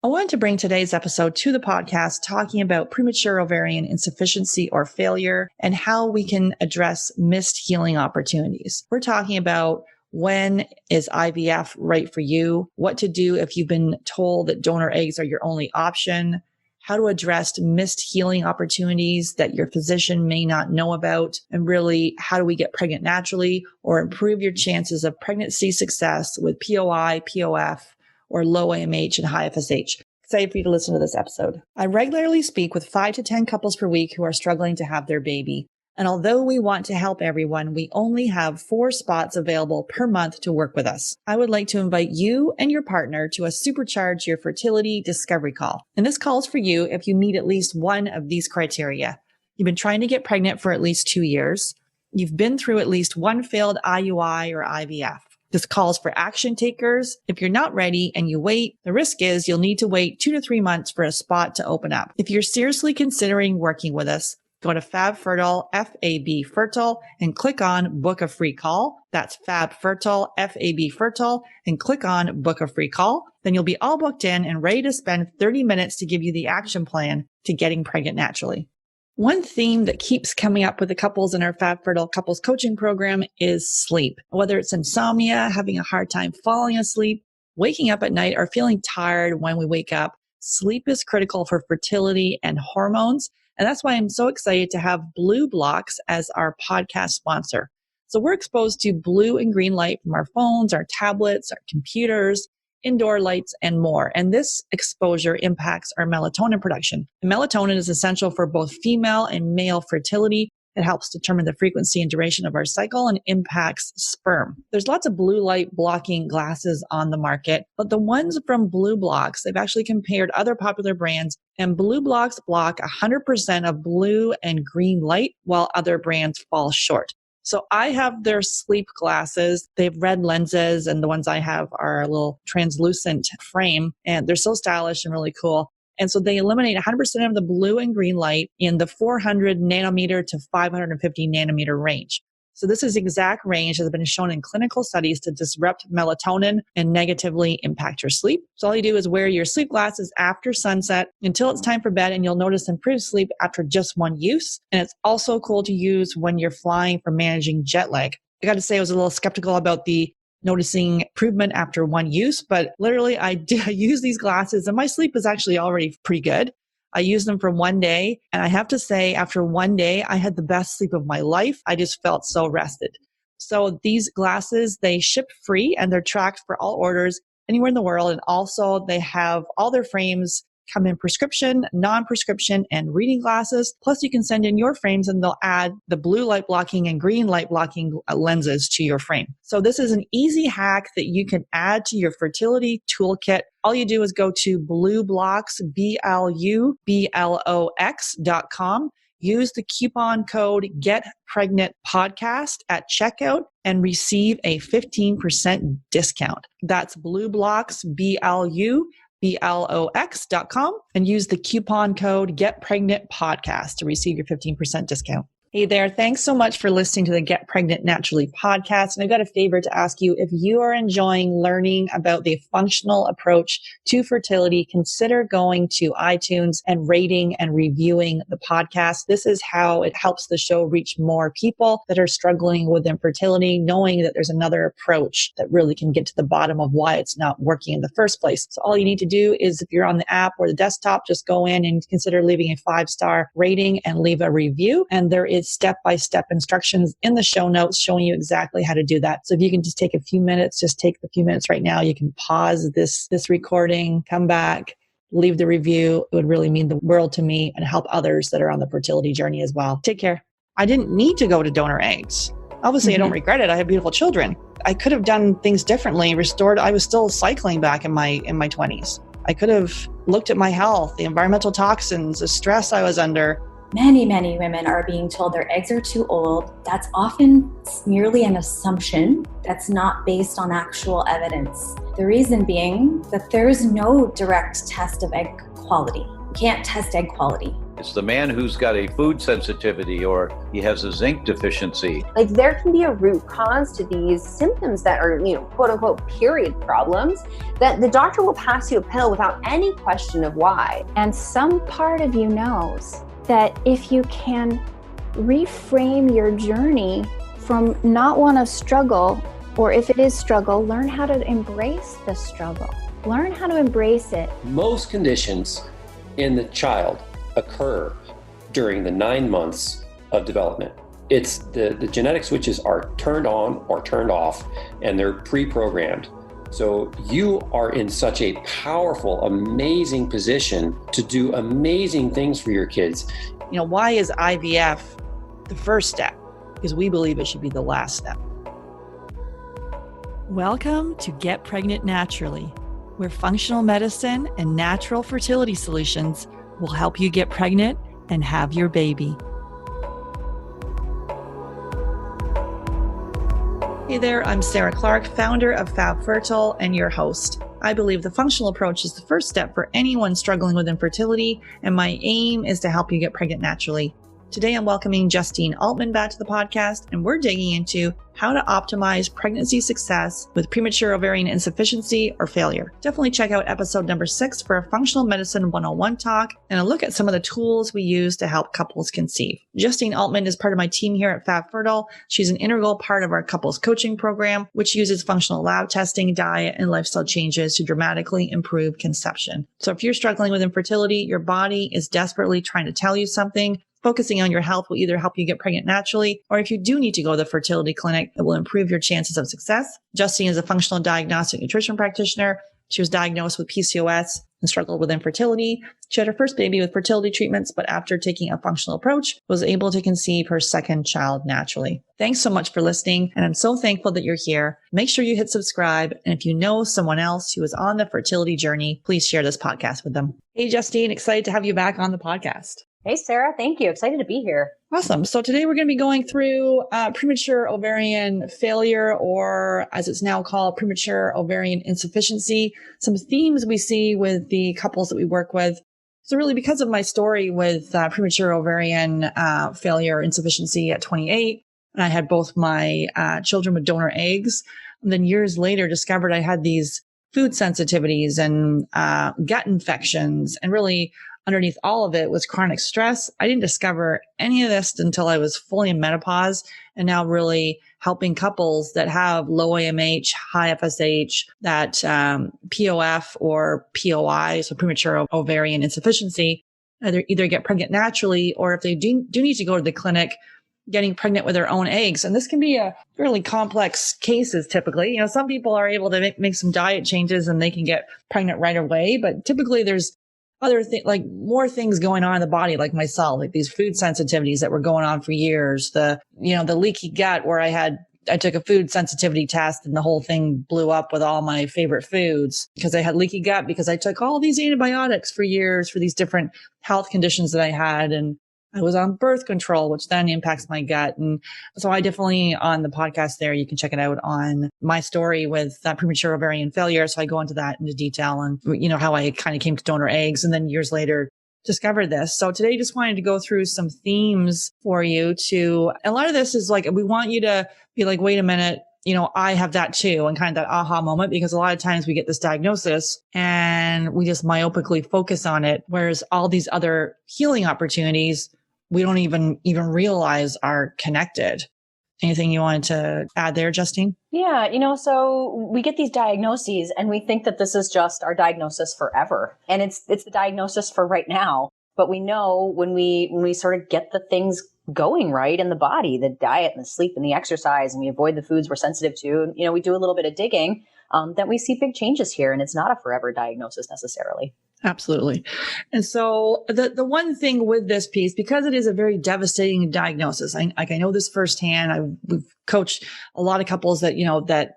I wanted to bring today's episode to the podcast talking about premature ovarian insufficiency or failure and how we can address missed healing opportunities. We're talking about when is IVF right for you, what to do if you've been told that donor eggs are your only option, how to address missed healing opportunities that your physician may not know about, and really how do we get pregnant naturally or improve your chances of pregnancy success with POI, POF, or low AMH and high FSH. Excited for you to listen to this episode. I regularly speak with 5 to 10 couples per week who are struggling to have their baby. And although we want to help everyone, we only have 4 spots available per month to work with us. I would like to invite you and your partner to a Supercharge Your Fertility Discovery Call. And this call is for you if you meet at least one of these criteria. You've been trying to get pregnant for at least 2 years. You've been through at least one failed IUI or IVF. This calls for action takers. If you're not ready and you wait, the risk is you'll need to wait 2 to 3 months for a spot to open up. If you're seriously considering working with us, go to FabFertile, F-A-B Fertile, and click on Book a Free Call. That's FabFertile, F-A-B Fertile, and click on Book a Free Call. Then you'll be all booked in and ready to spend 30 minutes to give you the action plan to getting pregnant naturally. One theme that keeps coming up with the couples in our FabFertile Couples Coaching Program is sleep. Whether it's insomnia, having a hard time falling asleep, waking up at night, or feeling tired when we wake up, sleep is critical for fertility and hormones. And that's why I'm so excited to have Blue Blocks as our podcast sponsor. So we're exposed to blue and green light from our phones, our tablets, our computers, indoor lights, and more. And this exposure impacts our melatonin production. And melatonin is essential for both female and male fertility. It helps determine the frequency and duration of our cycle and impacts sperm. There's lots of blue light blocking glasses on the market, but the ones from Blue Blocks, they've actually compared other popular brands, and Blue Blocks block 100% of blue and green light, while other brands fall short. So I have their sleep glasses. They have red lenses, and the ones I have are a little translucent frame, and they're so stylish and really cool. And so they eliminate 100% of the blue and green light in the 400 nanometer to 550 nanometer range. So this is the exact range that has been shown in clinical studies to disrupt melatonin and negatively impact your sleep. So all you do is wear your sleep glasses after sunset until it's time for bed, and you'll notice improved sleep after just one use. And it's also cool to use when you're flying for managing jet lag. I got to say, I was a little skeptical about the noticing improvement after one use, but literally I use these glasses and my sleep is actually already pretty good. I used them for one day, and I have to say, after one day, I had the best sleep of my life. I just felt so rested. So these glasses, they ship free and they're tracked for all orders anywhere in the world. And also they have all their frames come in prescription, non-prescription, and reading glasses. Plus you can send in your frames and they'll add the blue light blocking and green light blocking lenses to your frame. So this is an easy hack that you can add to your fertility toolkit. All you do is go to BlueBlocks, BLUBLOX.com. Use the coupon code GetPregnantPodcast at checkout and receive a 15% discount. That's BlueBlocks, BLUBLOX.com, and use the coupon code GetPregnantPodcast to receive your 15% discount. Hey there, thanks so much for listening to the Get Pregnant Naturally podcast. And I've got a favor to ask you. If you are enjoying learning about the functional approach to fertility, consider going to iTunes and rating and reviewing the podcast. This is how it helps the show reach more people that are struggling with infertility, knowing that there's another approach that really can get to the bottom of why it's not working in the first place. So all you need to do is, if you're on the app or the desktop, just go in and consider leaving a 5-star rating and leave a review. And there is step-by-step instructions in the show notes showing you exactly how to do that. So if you can just take a few minutes, just take the few minutes right now. You can pause this recording, come back, leave the review. It would really mean the world to me and help others that are on the fertility journey as well. Take care. I didn't need to go to donor eggs. Obviously, I don't regret it. I have beautiful children. I could have done things differently, restored. I was still cycling back in my 20s. I could have looked at my health, the environmental toxins, the stress I was under. Many women are being told their eggs are too old. That's often merely an assumption that's not based on actual evidence. The reason being that there is no direct test of egg quality. You can't test egg quality. It's the man who's got a food sensitivity or he has a zinc deficiency. Like there can be a root cause to these symptoms that are, quote unquote, period problems, that the doctor will pass you a pill without any question of why. And some part of you knows that if you can reframe your journey from not want to struggle, or if it is struggle, learn how to embrace the struggle. Learn how to embrace it. Most conditions in the child occur during the 9 months of development. It's the genetic switches are turned on or turned off, and they're pre-programmed. So you are in such a powerful, amazing position to do amazing things for your kids. Why is IVF the first step? Because we believe it should be the last step. Welcome to Get Pregnant Naturally, where functional medicine and natural fertility solutions will help you get pregnant and have your baby. Hey there, I'm Sarah Clark, founder of Fab Fertile and your host. I believe the functional approach is the first step for anyone struggling with infertility, and my aim is to help you get pregnant naturally. Today, I'm welcoming Justine Altman back to the podcast, and we're digging into how to optimize pregnancy success with premature ovarian insufficiency or failure. Definitely check out episode number 6 for a functional medicine 101 talk and a look at some of the tools we use to help couples conceive. Justine Altman is part of my team here at Fab Fertile. She's an integral part of our couples coaching program, which uses functional lab testing, diet, and lifestyle changes to dramatically improve conception. So if you're struggling with infertility, your body is desperately trying to tell you something. Focusing on your health will either help you get pregnant naturally, or if you do need to go to the fertility clinic, it will improve your chances of success. Justine is a functional diagnostic nutrition practitioner. She was diagnosed with PCOS and struggled with infertility. She had her first baby with fertility treatments, but after taking a functional approach, was able to conceive her second child naturally. Thanks so much for listening, and I'm so thankful that you're here. Make sure you hit subscribe, and if you know someone else who is on the fertility journey, please share this podcast with them. Hey, Justine, excited to have you back on the podcast. Hey, Sarah, thank you. Excited to be here. Awesome. So today we're going to be going through premature ovarian failure, or as it's now called, premature ovarian insufficiency, some themes we see with the couples that we work with. So really, because of my story with premature ovarian failure, insufficiency at 28, and I had both my children with donor eggs, and then years later discovered I had these food sensitivities and gut infections, and really underneath all of it was chronic stress. I didn't discover any of this until I was fully in menopause, and now really helping couples that have low AMH, high FSH, that POF or POI, so premature ovarian insufficiency, either get pregnant naturally, or if they do need to go to the clinic, getting pregnant with their own eggs. And this can be a really complex cases typically. Some people are able to make some diet changes and they can get pregnant right away, but typically there's other things, like more things going on in the body, like myself, like these food sensitivities that were going on for years, the leaky gut where I took a food sensitivity test and the whole thing blew up with all my favorite foods because I had leaky gut because I took all these antibiotics for years for these different health conditions that I had. And I was on birth control, which then impacts my gut. And so I definitely, on the podcast there, you can check it out on my story with premature ovarian failure. So I go into that into detail and, how I kind of came to donor eggs and then years later discovered this. So today just wanted to go through some themes for you a lot of this is like, we want you to be like, wait a minute, I have that too. And kind of that aha moment, because a lot of times we get this diagnosis and we just myopically focus on it. Whereas all these other healing opportunities, we don't even realize are connected. Anything you wanted to add there, Justine? Yeah, so we get these diagnoses and we think that this is just our diagnosis forever. And it's the diagnosis for right now. But we know when we sort of get the things going right in the body, the diet and the sleep and the exercise, and we avoid the foods we're sensitive to, we do a little bit of digging, that we see big changes here. And it's not a forever diagnosis necessarily. Absolutely. And so the one thing with this piece, because it is a very devastating diagnosis, I know this firsthand. We've coached a lot of couples that,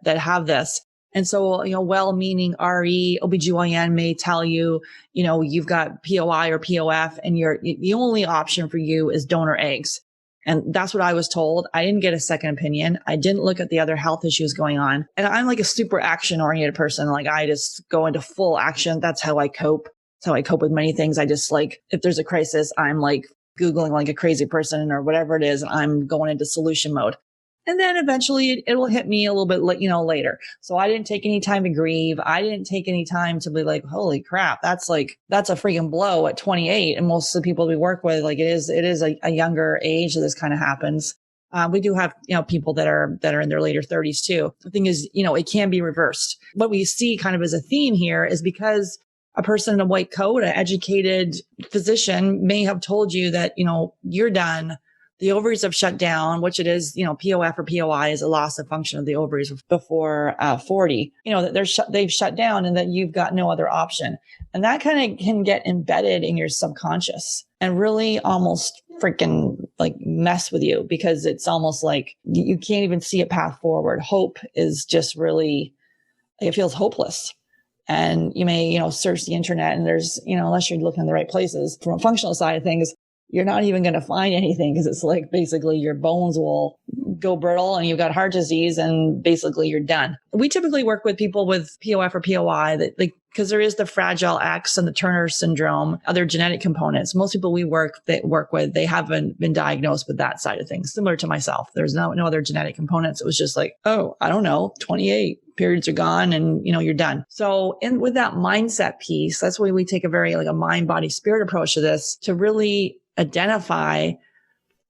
that have this. And so, well-meaning RE, OBGYN may tell you, you've got POI or POF and the only option for you is donor eggs. And that's what I was told. I didn't get a second opinion. I didn't look at the other health issues going on. And I'm like a super action oriented person. Like I just go into full action. That's how I cope. That's how I cope with many things. I just like, if there's a crisis, I'm like Googling like a crazy person or whatever it is. I'm going into solution mode. And then eventually it will hit me a little bit, later. So I didn't take any time to grieve. I didn't take any time to be like, holy crap, that's a freaking blow at 28. And most of the people we work with, like it is a younger age that this kind of happens. We do have, people that are in their later 30s too. The thing is, it can be reversed. What we see kind of as a theme here is because a person in a white coat, an educated physician may have told you that, you're done. The ovaries have shut down, which it is, POF or POI is a loss of function of the ovaries before 40, that they've shut down and that you've got no other option. And that kind of can get embedded in your subconscious and really almost freaking like mess with you, because it's almost like you can't even see a path forward. Hope is just really, it feels hopeless. And you may, search the internet and there's, unless you're looking in the right places from a functional side of things, you're not even going to find anything, because it's like basically your bones will go brittle and you've got heart disease and basically you're done. We typically work with people with POF or POI because there is the Fragile X and the Turner syndrome, other genetic components. Most people we work with, they haven't been diagnosed with that side of things. Similar to myself, there's no other genetic components. It was just like, oh, I don't know, 28 periods are gone and you're done. So with that mindset piece, that's why we take a very like a mind, body, spirit approach to this, to really identify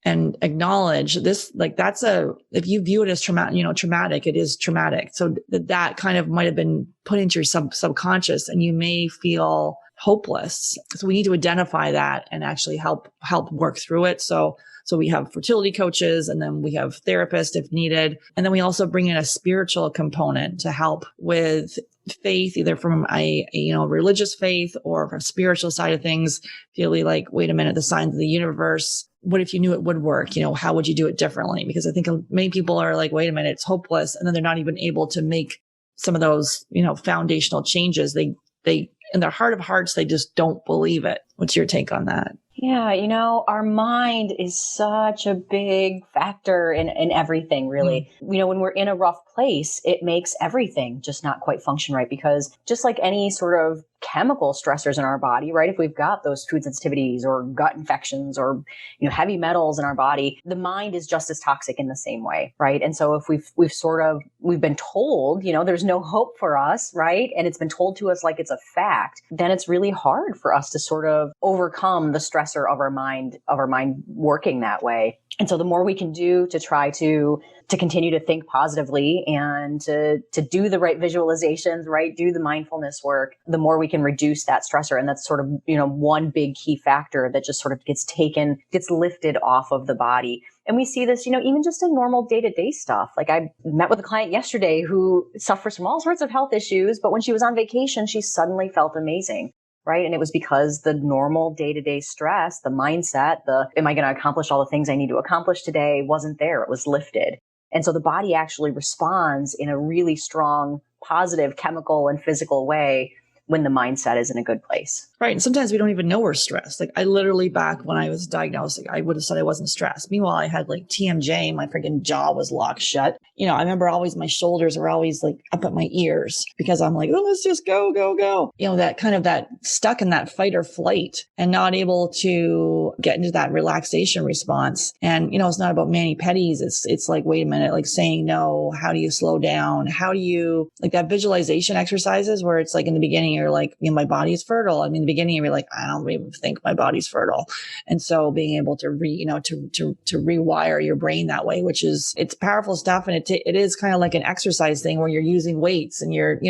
and acknowledge this. Like if you view it as traumatic, it is traumatic. So that kind of might have been put into your subconscious and you may feel hopeless. So we need to identify that and actually help work through it. So we have fertility coaches, and then we have therapists if needed. And then we also bring in a spiritual component to help with faith, either from a religious faith or from a spiritual side of things. Really like, wait a minute, the signs of the universe. What if you knew it would work? How would you do it differently? Because I think many people are like, wait a minute, it's hopeless. And then they're not even able to make some of those, foundational changes. They in their heart of hearts, they just don't believe it. What's your take on that? Yeah, our mind is such a big factor in everything, really. When we're in a rough place, it makes everything just not quite function right, because just like any sort of chemical stressors in our body, right? If we've got those food sensitivities or gut infections or, heavy metals in our body, the mind is just as toxic in the same way, right? And so if we've been told, there's no hope for us, right? And it's been told to us like it's a fact, then it's really hard for us to sort of overcome the stressor of our mind working that way. And so the more we can do to try to continue to think positively and to do the right visualizations, right? Do the mindfulness work, the more we can reduce that stressor. And that's sort of, one big key factor that just sort of gets lifted off of the body. And we see this, even just in normal day-to-day stuff. Like I met with a client yesterday who suffers from all sorts of health issues, but when she was on vacation, she suddenly felt amazing. Right. And it was because the normal day-to-day stress, the mindset, am I going to accomplish all the things I need to accomplish today, wasn't there. It was lifted. And so the body actually responds in a really strong, positive chemical and physical way when the mindset is in a good place. Right. And sometimes we don't even know we're stressed. Like I literally, back when I was diagnosed, I would have said I wasn't stressed. Meanwhile, I had like TMJ, my freaking jaw was locked shut. I remember always my shoulders were always like up at my ears because I'm like, oh, let's just go, go, go. That kind of that stuck in that fight or flight and not able to get into that relaxation response. And, it's not about mani-pedis. It's like, wait a minute, like saying no. How do you slow down? How do you like that visualization exercises where it's like in the beginning, you're like, my body is fertile. In the beginning, you're like, I don't even think my body's fertile. And so being able to to rewire your brain that way, which is, it's powerful stuff. And it is kind of like an exercise thing where you're using weights and you're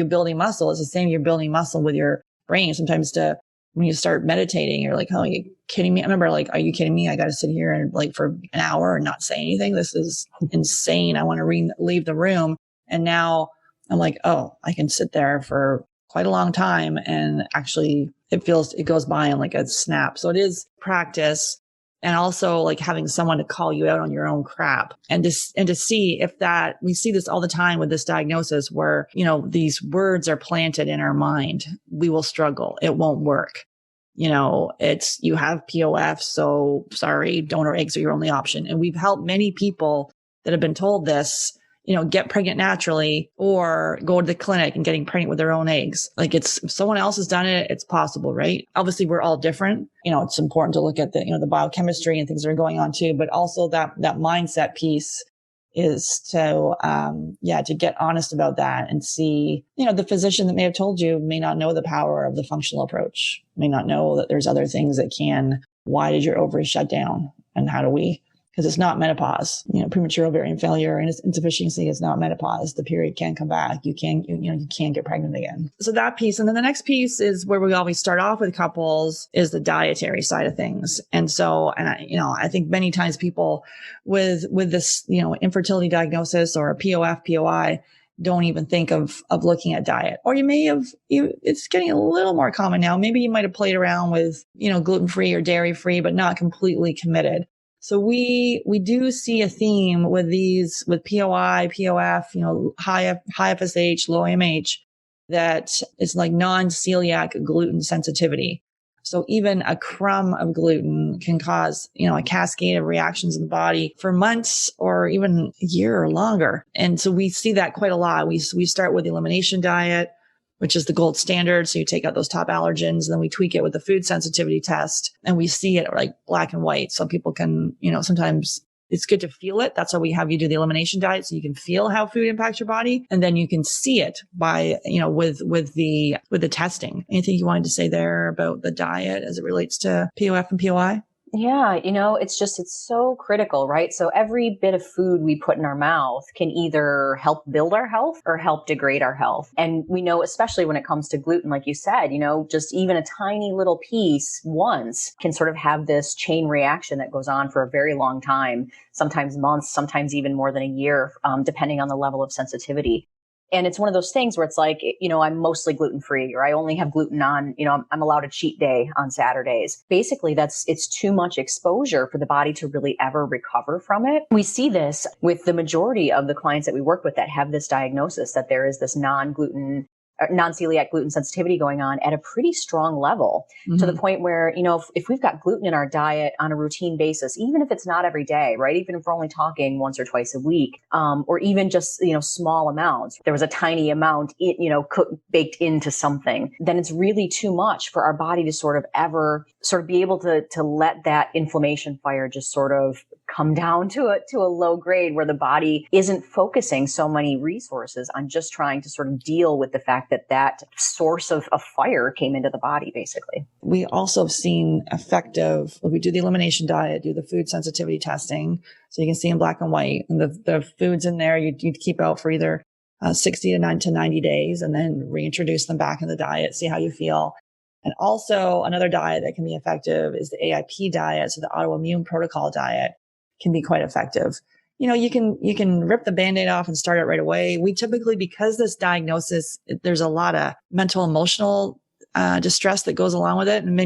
building muscle. It's the same. You're building muscle with your brain. Sometimes when you start meditating, you're like, oh, are you kidding me? I remember like, are you kidding me? I got to sit here and like for an hour and not say anything. This is insane. I want to leave the room. And now I'm like, oh, I can sit there for quite a long time. And actually it goes by in like a snap. So it is practice. And also like having someone to call you out on your own crap and to see if that, we see this all the time with this diagnosis where, these words are planted in our mind. We will struggle. It won't work. You have POF. So sorry, donor eggs are your only option. And we've helped many people that have been told this get pregnant naturally or go to the clinic and getting pregnant with their own eggs. Like if someone else has done it, it's possible, right? Obviously we're all different. It's important to look at the biochemistry and things that are going on too, but also that mindset piece is to get honest about that and see, the physician that may have told you may not know the power of the functional approach, may not know that there's other things that why did your ovaries shut down? And how do we, because it's not menopause, premature ovarian failure and insufficiency is not menopause. The period can come back. You can't get pregnant again. So that piece. And then the next piece is where we always start off with couples is the dietary side of things. And so, I think many times people with this, infertility diagnosis or a POF, POI, don't even think of looking at diet. Or you may have, it's getting a little more common now. Maybe you might have played around with, gluten-free or dairy-free, but not completely committed. So we do see a theme with POI, POF, high FSH, low AMH, that it's like non-celiac gluten sensitivity. So even a crumb of gluten can cause, a cascade of reactions in the body for months or even a year or longer. And so we see that quite a lot. We start with the elimination diet, which is the gold standard. So you take out those top allergens, and then we tweak it with the food sensitivity test, and we see it like black and white. So people can, sometimes it's good to feel it. That's why we have you do the elimination diet, so you can feel how food impacts your body, and then you can see it by, with the testing. Anything you wanted to say there about the diet as it relates to POF and POI? Yeah, it's so critical, right? So every bit of food we put in our mouth can either help build our health or help degrade our health. And we know, especially when it comes to gluten, like you said, just even a tiny little piece once can sort of have this chain reaction that goes on for a very long time, sometimes months, sometimes even more than a year, depending on the level of sensitivity. And it's one of those things where it's like, I'm mostly gluten-free, or I only have gluten on, I'm allowed a cheat day on Saturdays. Basically, it's too much exposure for the body to really ever recover from it. We see this with the majority of the clients that we work with that have this diagnosis, that there is this non-celiac gluten sensitivity going on at a pretty strong level, to the point where, if we've got gluten in our diet on a routine basis, even if it's not every day, right? Even if we're only talking once or twice a week, or even just, small amounts, there was a tiny amount, baked into something, then it's really too much for our body to sort of be able to let that inflammation fire just sort of come down to a low grade, where the body isn't focusing so many resources on just trying to sort of deal with the fact that source of fire came into the body, basically. We also have seen we do the elimination diet, do the food sensitivity testing, so you can see in black and white, and the foods in there you'd keep out for either 60 to 90 days, and then reintroduce them back in the diet, see how you feel. And also another diet that can be effective is the AIP diet, so the autoimmune protocol diet can be quite effective. You can rip the Band-Aid off and start it right away. We typically, because this diagnosis, there's a lot of mental, emotional distress that goes along with it. And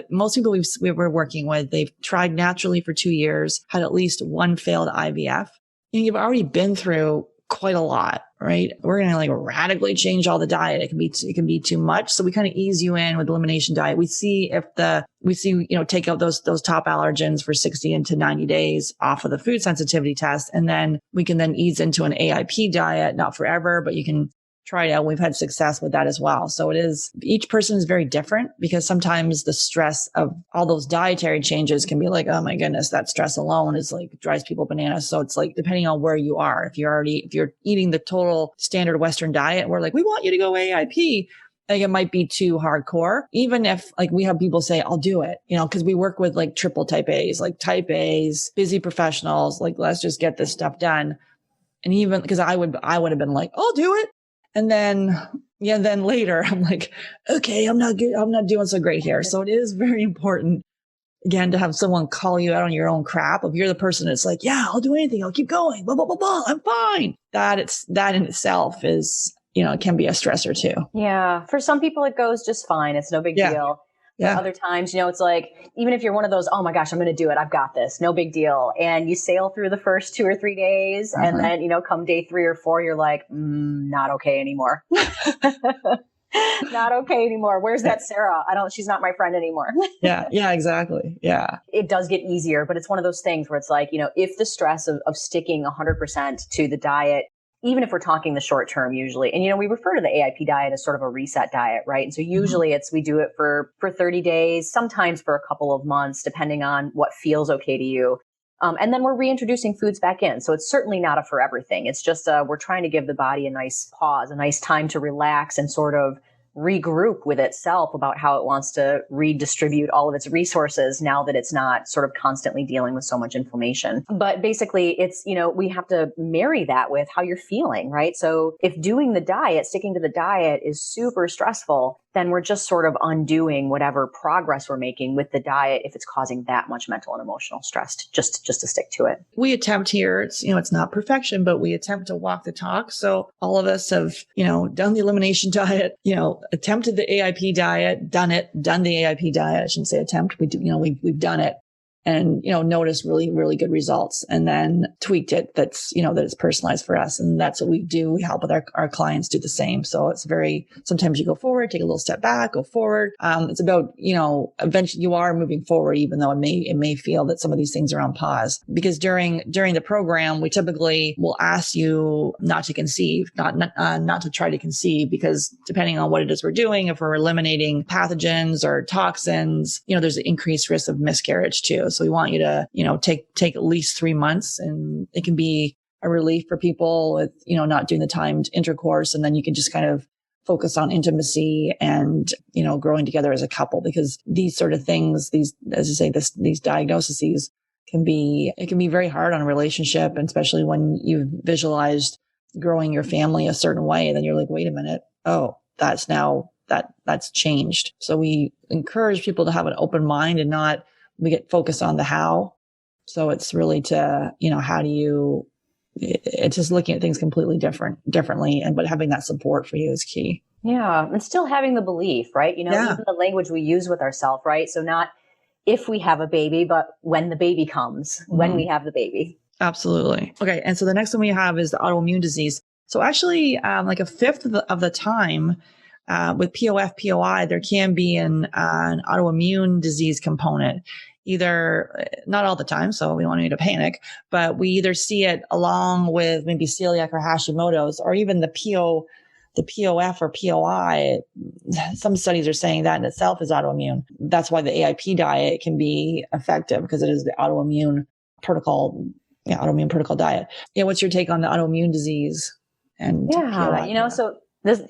most people we were working with, they've tried naturally for 2 years, had at least one failed IVF. You've already been through quite a lot, right? We're going to radically change all the diet. It can be too much. So we kind of ease you in with elimination diet. We see take out those top allergens for 60 to 90 days off of the food sensitivity test. And then we can then ease into an AIP diet, not forever, but you can try it out. We've had success with that as well. So each person is very different, because sometimes the stress of all those dietary changes can be like, oh my goodness, that stress alone is drives people bananas. So it's depending on where you are, if you're eating the total standard Western diet, we're we want you to go AIP. It might be too hardcore. Even if we have people say, I'll do it, cause we work with triple type A's, type A's, busy professionals, let's just get this stuff done. And even because I would have been I'll do it. And then later I'm okay, I'm not good. I'm not doing so great here. So it is very important, again, to have someone call you out on your own crap. If you're the person that's yeah, I'll do anything. I'll keep going. Blah, blah, blah, blah. I'm fine. That in itself is, it can be a stressor too. Yeah. For some people, it goes just fine. It's no big deal. Yeah. Other times, it's even if you're one of those, oh my gosh, I'm going to do it. I've got this. No big deal. And you sail through the first 2 or 3 days. And then, come day 3 or 4, you're not okay anymore. Not okay anymore. Where's that Sarah? She's not my friend anymore. Yeah, exactly. Yeah. It does get easier, but it's one of those things where it's if the stress of sticking 100% to the diet even if we're talking the short term usually, and, we refer to the AIP diet as sort of a reset diet, right? And so usually we do it for 30 days, sometimes for a couple of months, depending on what feels okay to you. And then we're reintroducing foods back in. So it's certainly not a for everything. It's just, we're trying to give the body a nice pause, a nice time to relax and sort of regroup with itself about how it wants to redistribute all of its resources now that it's not sort of constantly dealing with so much inflammation. But basically it's, we have to marry that with how you're feeling, right? So if doing the diet, sticking to the diet is super stressful, then we're just sort of undoing whatever progress we're making with the diet if it's causing that much mental and emotional stress just to stick to it. We attempt here, it's not perfection, but we attempt to walk the talk. So all of us have, done the elimination diet, attempted the AIP diet, done the AIP diet. I shouldn't say attempt. We do, we've done it. And, noticed really, really good results, and then tweaked it. That it's personalized for us. And that's what we do. We help with our clients do the same. So it's sometimes you go forward, take a little step back, go forward. It's about, eventually you are moving forward, even though it may feel that some of these things are on pause, because during the program, we typically will ask you not to conceive, not to try to conceive, because depending on what it is we're doing, if we're eliminating pathogens or toxins, there's an increased risk of miscarriage too. So we want you to, take at least 3 months, and it can be a relief for people with, not doing the timed intercourse. And then you can just kind of focus on intimacy and, growing together as a couple, because these sort of things, these diagnoses can be very hard on a relationship. And especially when you've visualized growing your family a certain way, and then you're like, wait a minute. Oh, that's changed. So we encourage people to have an open mind and not, we get focused on the how. So it's really to, it's just looking at things completely differently. But having that support for you is key. Yeah. And still having the belief, right? Even the language we use with ourselves, right? So not if we have a baby, but when the baby comes, when we have the baby. Absolutely. Okay. And so the next one we have is the autoimmune disease. So actually, like a fifth of the time, with POF, POI, there can be an autoimmune disease component, either not all the time. So we don't need to panic, but we either see it along with maybe celiac or Hashimoto's, or even the POF or POI. Some studies are saying that in itself is autoimmune. That's why the AIP diet can be effective, because it is the autoimmune protocol diet. Yeah. What's your take on the autoimmune disease and POI? So this,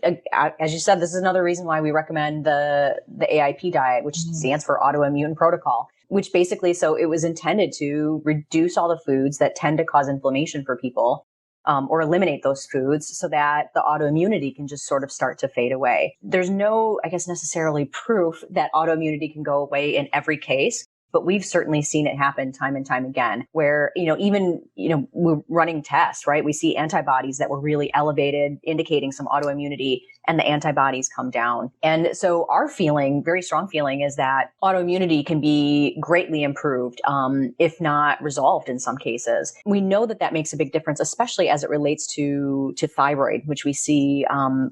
as you said, this is another reason why we recommend the AIP diet, which stands for autoimmune protocol, which basically, so it was intended to reduce all the foods that tend to cause inflammation for people, or eliminate those foods so that the autoimmunity can just sort of start to fade away. There's no, necessarily proof that autoimmunity can go away in every case. But we've certainly seen it happen time and time again, where, we're running tests, right? We see antibodies that were really elevated, indicating some autoimmunity, and the antibodies come down. And so our very strong feeling is that autoimmunity can be greatly improved, if not resolved in some cases. We know that makes a big difference, especially as it relates to thyroid, which we see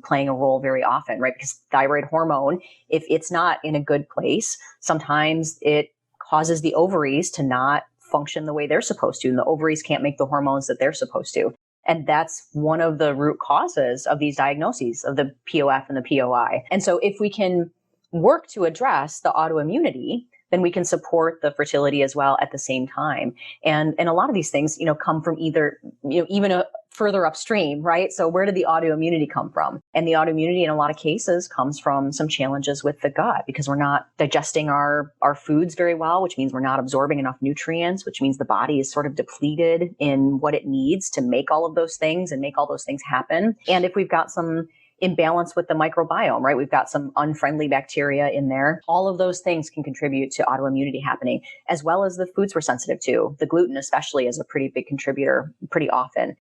playing a role very often, right? Because thyroid hormone, if it's not in a good place, sometimes it causes the ovaries to not function the way they're supposed to. And the ovaries can't make the hormones that they're supposed to. And that's one of the root causes of these diagnoses of the POF and the POI. And so if we can work to address the autoimmunity, then we can support the fertility as well at the same time. And a lot of these things, come from either, even further upstream, right? So where did the autoimmunity come from? And the autoimmunity in a lot of cases comes from some challenges with the gut, because we're not digesting our foods very well, which means we're not absorbing enough nutrients, which means the body is sort of depleted in what it needs to make all of those things and make all those things happen. And if we've got some imbalance with the microbiome, right? We've got some unfriendly bacteria in there. All of those things can contribute to autoimmunity happening, as well as the foods we're sensitive to. The gluten especially is a pretty big contributor pretty often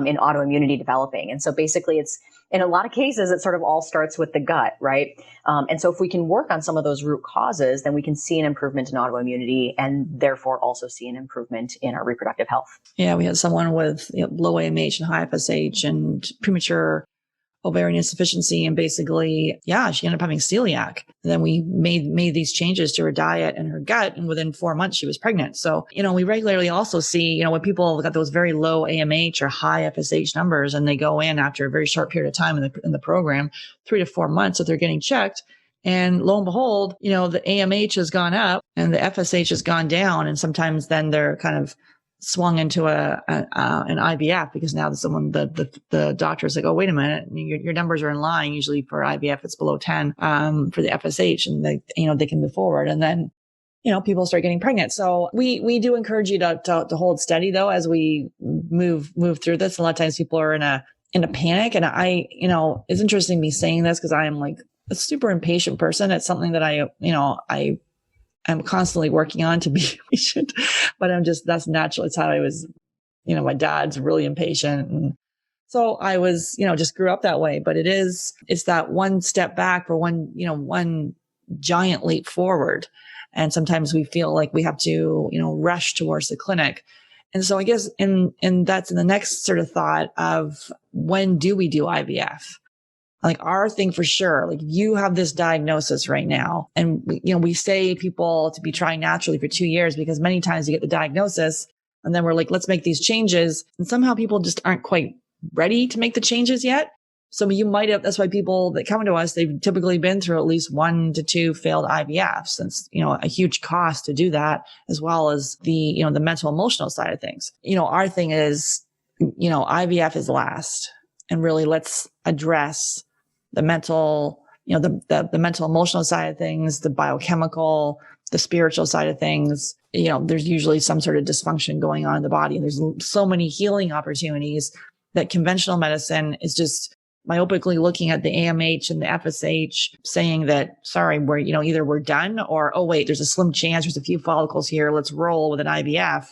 in autoimmunity developing. And so basically it's, in a lot of cases, it sort of all starts with the gut, right? And so if we can work on some of those root causes, then we can see an improvement in autoimmunity, and therefore also see an improvement in our reproductive health. Yeah, we had someone with low AMH and high FSH and premature ovarian insufficiency, and basically, yeah, she ended up having celiac. And then we made these changes to her diet and her gut, and within 4 months she was pregnant. So, we regularly also see, when people got those very low AMH or high FSH numbers, and they go in after a very short period of time in the program, 3 to 4 months, that they're getting checked. And lo and behold, the AMH has gone up and the FSH has gone down. And sometimes then they're kind of swung into an IVF, because now the doctor is like, oh, wait a minute, your numbers are in line. Usually for IVF, it's below 10 for the FSH, and they can move forward. And then, people start getting pregnant. So we do encourage you to hold steady though, as we move through this. A lot of times people are in a panic. And it's interesting me saying this, because I am like a super impatient person. It's something that I'm constantly working on to be patient, but that's natural. It's how I was, my dad's really impatient. And so I was, just grew up that way, but it's that one step back for one giant leap forward. And sometimes we feel like we have to, rush towards the clinic. And so I guess, and that's in the next sort of thought of, when do we do IVF? Like, our thing for sure, like, you have this diagnosis right now. And, we say people to be trying naturally for 2 years, because many times you get the diagnosis and then we're like, let's make these changes. And somehow people just aren't quite ready to make the changes yet. So you might have, that's why people that come to us, they've typically been through at least 1 to 2 failed IVFs. And it's, a huge cost to do that, as well as the, the mental emotional side of things. Our thing is, IVF is last, and really let's address the mental, the mental emotional side of things, the biochemical, the spiritual side of things. There's usually some sort of dysfunction going on in the body. And there's so many healing opportunities that conventional medicine is just myopically looking at the AMH and the FSH, saying that, sorry, we're, either we're done, or, oh, wait, there's a slim chance, there's a few follicles here, let's roll with an IVF.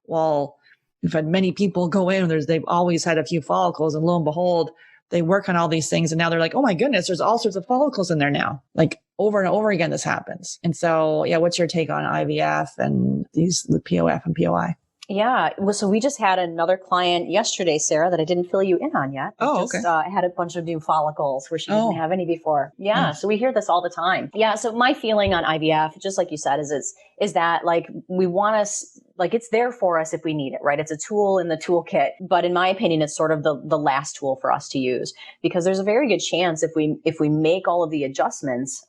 Well, we've had many people go in, they've always had a few follicles, and lo and behold, they work on all these things, and now they're like, oh my goodness, there's all sorts of follicles in there now. Like, over and over again, this happens. And so, yeah, what's your take on IVF and the POF and POI? Yeah. Well, so we just had another client yesterday, Sarah, that I didn't fill you in on yet. Okay. Had a bunch of new follicles where she didn't have any before. Yeah. So we hear this all the time. Yeah. So my feeling on IVF, just like you said, is that, like, we want us, like, it's there for us if we need it, right? It's a tool in the toolkit. But in my opinion, it's sort of the last tool for us to use, because there's a very good chance if we make all of the adjustments,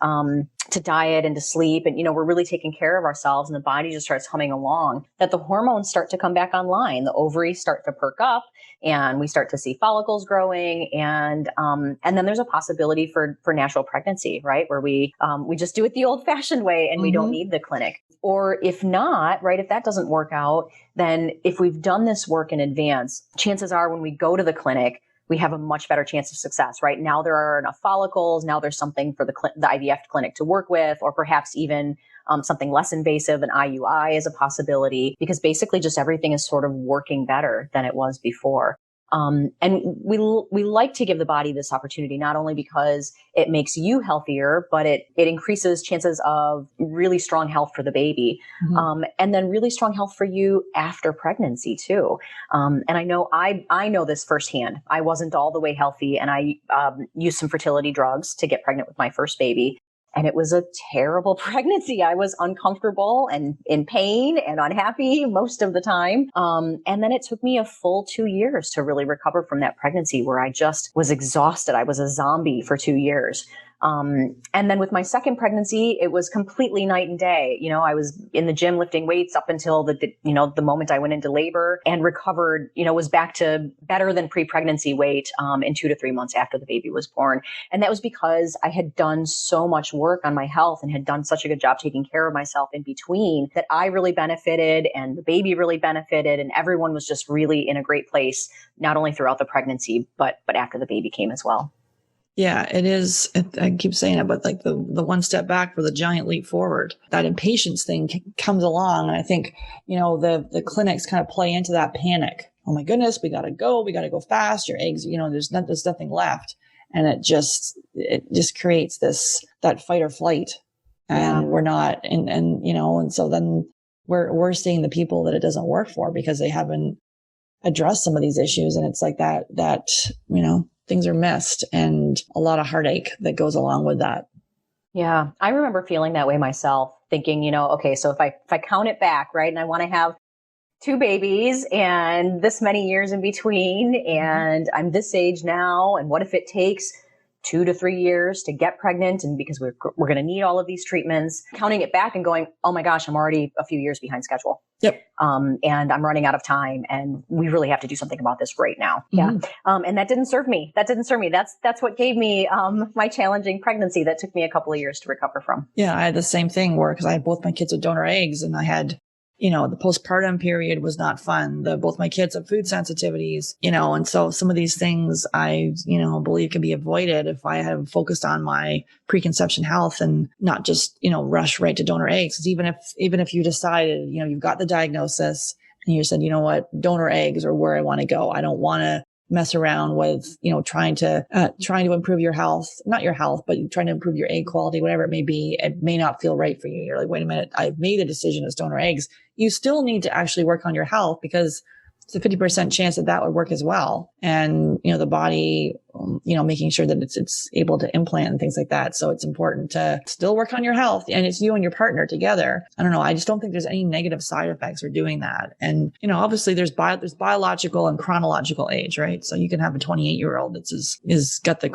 to diet and to sleep, and, we're really taking care of ourselves, and the body just starts humming along, that the hormones start to come back online. The ovaries start to perk up, and we start to see follicles growing. And then there's a possibility for natural pregnancy, right? Where we just do it the old fashioned way, and we don't need the clinic. Or if not, right, if that doesn't work out, then if we've done this work in advance, chances are when we go to the clinic, we have a much better chance of success, right? Now there are enough follicles. Now there's something for the IVF clinic to work with, or perhaps even something less invasive, an IUI is a possibility, because basically just everything is sort of working better than it was before. And we like to give the body this opportunity, not only because it makes you healthier, but it increases chances of really strong health for the baby. Mm-hmm. And then really strong health for you after pregnancy too. And I know this firsthand. I wasn't all the way healthy, and I used some fertility drugs to get pregnant with my first baby. And it was a terrible pregnancy. I was uncomfortable and in pain and unhappy most of the time. And then it took me a full 2 years to really recover from that pregnancy, where I just was exhausted. I was a zombie for 2 years. And then with my second pregnancy, it was completely night and day. I was in the gym lifting weights up until the moment I went into labor, and recovered, was back to better than pre-pregnancy weight, in 2 to 3 months after the baby was born. And that was because I had done so much work on my health and had done such a good job taking care of myself in between, that I really benefited, and the baby really benefited, and everyone was just really in a great place, not only throughout the pregnancy, but after the baby came as well. Yeah, it is. I keep saying it, but like the one step back for the giant leap forward. That impatience thing comes along. And I think, the clinics kind of play into that panic. Oh my goodness, we got to go fast. Your eggs, there's nothing left. And it just creates that fight or flight. And we're not, and so then we're seeing the people that it doesn't work for, because they haven't addressed some of these issues. And it's like that things are missed and a lot of heartache that goes along with that. Yeah. I remember feeling that way myself, thinking, okay, so if I count it back, right, and I want to have 2 babies and this many years in between, and I'm this age now, and what if it takes 2 to 3 years to get pregnant, and because we're going to need all of these treatments, counting it back and going, oh my gosh, I'm already a few years behind schedule. Yep. And I'm running out of time, and we really have to do something about this right now. Mm-hmm. Yeah. And that didn't serve me. That's what gave me my challenging pregnancy that took me a couple of years to recover from. Yeah, I had the same thing where, because I had both my kids with donor eggs, and I had, the postpartum period was not fun. Both my kids have food sensitivities, and so some of these things I, believe can be avoided if I have focused on my preconception health and not just, rush right to donor eggs. 'Cause even if you decided, you've got the diagnosis and you said, you know what, donor eggs are where I want to go. I don't want to mess around with, trying to improve your health, not your health, but trying to improve your egg quality, whatever it may be. It may not feel right for you. You're like, wait a minute, I've made a decision as donor eggs. You still need to actually work on your health, because it's a 50% chance that would work as well. And, the body, making sure that it's able to implant and things like that. So it's important to still work on your health, and it's you and your partner together. I don't know. I just don't think there's any negative side effects for doing that. And, obviously there's biological and chronological age, right? So you can have a 28-year-old is got the